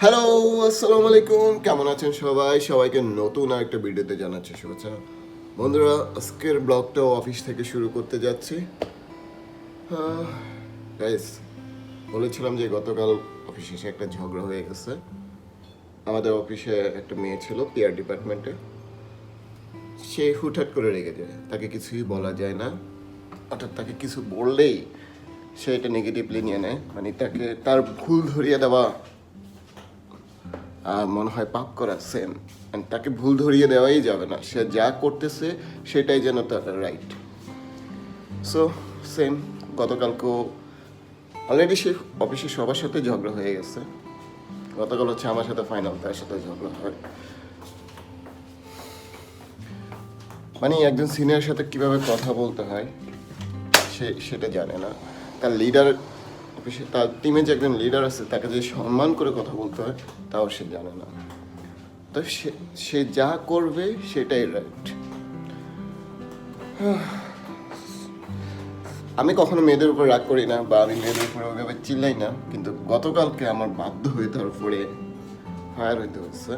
Hello, আসসালামু আলাইকুম। কেমন আছেন সবাই? সবাইকে নতুন আরেকটা ভিডিওতে জানাচ্ছি শুভেচ্ছা। বন্ধুরা, আজকের ব্লগটাও অফিস থেকে শুরু করতে যাচ্ছি। গাইস, বলেছিলাম যে গতকাল অফিসে এসে একটা ঝগড়া হয়ে গেছে। আমাদের অফিসে একটা মেয়ে ছিল পিআর ডিপার্টমেন্টে। সে হুটহাট করে রেগে যায়, তাকে কিছুই বলা যায় না। অর্থাৎ তাকে কিছু বললেই সে এটা নেগেটিভলি নিয়ে নেয়, মানে তাকে তার ভুল ধরিয়ে দেওয়া মনে হয় পাপ করা সেম। তাকে ভুল ধরিয়ে দেওয়াই যাবে না, সে যা করতেছে সেটাই যেন তার রাইট। সো সেম, গতকালকেও অলরেডি সে অফিসে সবার সাথে ঝগড়া হয়ে গেছে। গতকাল হচ্ছে আমার সাথে ফাইনাল, তার সাথে ঝগড়া হয়। মানে একজন সিনিয়র সাথে কিভাবে কথা বলতে হয় সে সেটা জানে না। তার লিডার অফিসে, তার টিমে যে একজন লিডার আছে তাকে যে সম্মান করে কথা বলতে হয় তাও সে জানে না। তো সে যা করবে সেটাই রাইট। আমি কখনো মেয়েদের উপর রাগ করি না, বা আমি মেয়েদের উপরে ওইভাবে চিল্লাই না, কিন্তু গতকালকে আমার বাধ্য হয়ে তার উপরে ফায়ার হইতে হচ্ছে।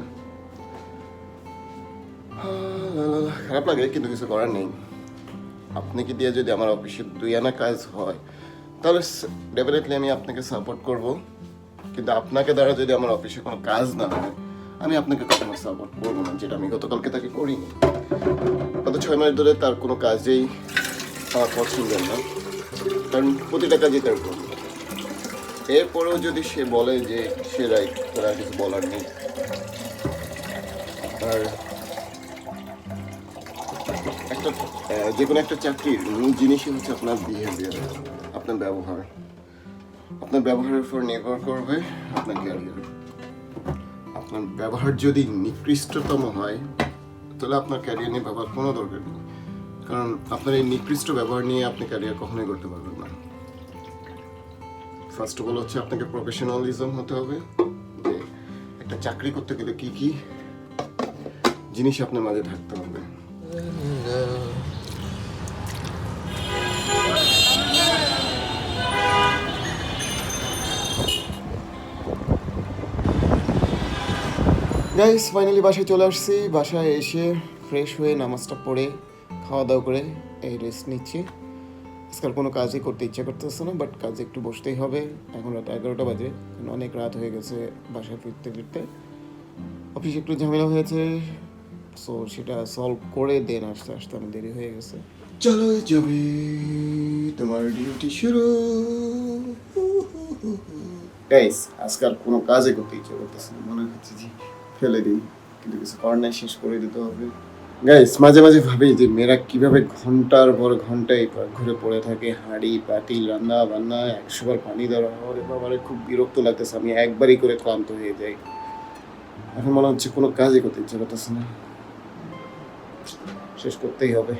খারাপ লাগে, কিন্তু কিছু করার নেই। আপনাকে দিয়ে যদি আমার অফিসে দুই আনা কাজ হয় তাহলে ডেফিনেটলি আমি আপনাকে সাপোর্ট করব, কিন্তু আপনাকে দ্বারা যদি আমার অফিসে কোনো কাজ না হয় আমি আপনাকে কখনো সাপোর্ট করবো না, যেটা আমি গতকালকে তাকে করিনি। গত 6 মাস ধরে তার কোনো কাজেই আমার পছন্দ না, কারণ প্রতিটা কাজই তার ভুল। এরপরেও যদি সে বলে যে সে রাইট, তার কিছু বলার নেই। আর একটা যে কোনো একটা চাকরির মূল জিনিসই হচ্ছে আপনার বিহেভিয়ার, আপনার ব্যবহার। আপনার ব্যবহারের উপর নির্ভর করবে আপনার ক্যারিয়ার। আপনার ব্যবহার যদি নিকৃষ্টতম হয় তাহলে আপনার ক্যারিয়ার নিয়ে ভাবার কোনো দরকার নেই, কারণ আপনার এই নিকৃষ্ট ব্যবহার নিয়ে আপনি ক্যারিয়ার কখনোই করতে পারবেন না। ফার্স্ট অফ অল হচ্ছে আপনাকে প্রফেশনালিজম হতে হবে, যে একটা চাকরি করতে গেলে কি কি জিনিস আপনার মাঝে থাকতে হবে। গাইস, ফাইনালি বাসায় চলে আসছি। বাসায় এসে ফ্রেশ হয়ে নামাজটা পড়ে খাওয়া দাওয়া করে এই রেস্ট নিচ্ছি। আজকাল কোনো কাজই করতে ইচ্ছা করতেছে না, বাট কাজে একটু বসতেই হবে। এখন রাত 11টা বাজে, কারণ অনেক রাত হয়ে গেছে বাসায় ফিরতে ফিরতে। অফিসে একটু ঝামেলা হয়েছে, সো সেটা সলভ করে দেন আসতে আসতে আমার দেরি হয়ে গেছে। চলো যাবে তোমার ডিউটি শুরু। গাইস, আজকাল কোনো কাজে করতে ইচ্ছা করতেছে না, মনে হচ্ছে যে ফেলে দিই, কিন্তু কিছু করার নাই, শেষ করে দিতে হবে। গাইস, মাঝে মাঝে ভাবি যে মেয়েরা কিভাবে ঘন্টার পর ঘন্টা এই ঘুরে পড়ে থাকে, হাঁড়ি পাতিল রান্না বান্না, 100 বার পানি দেওয়া। ওরে বাবারে, খুব বিরক্ত লাগতেছে। আমি একবারই করে ক্লান্ত হয়ে যাই। এখন মনে হচ্ছে কোনো কাজই করতে ইচ্ছা করতেছে না, শেষ করতেই হবে।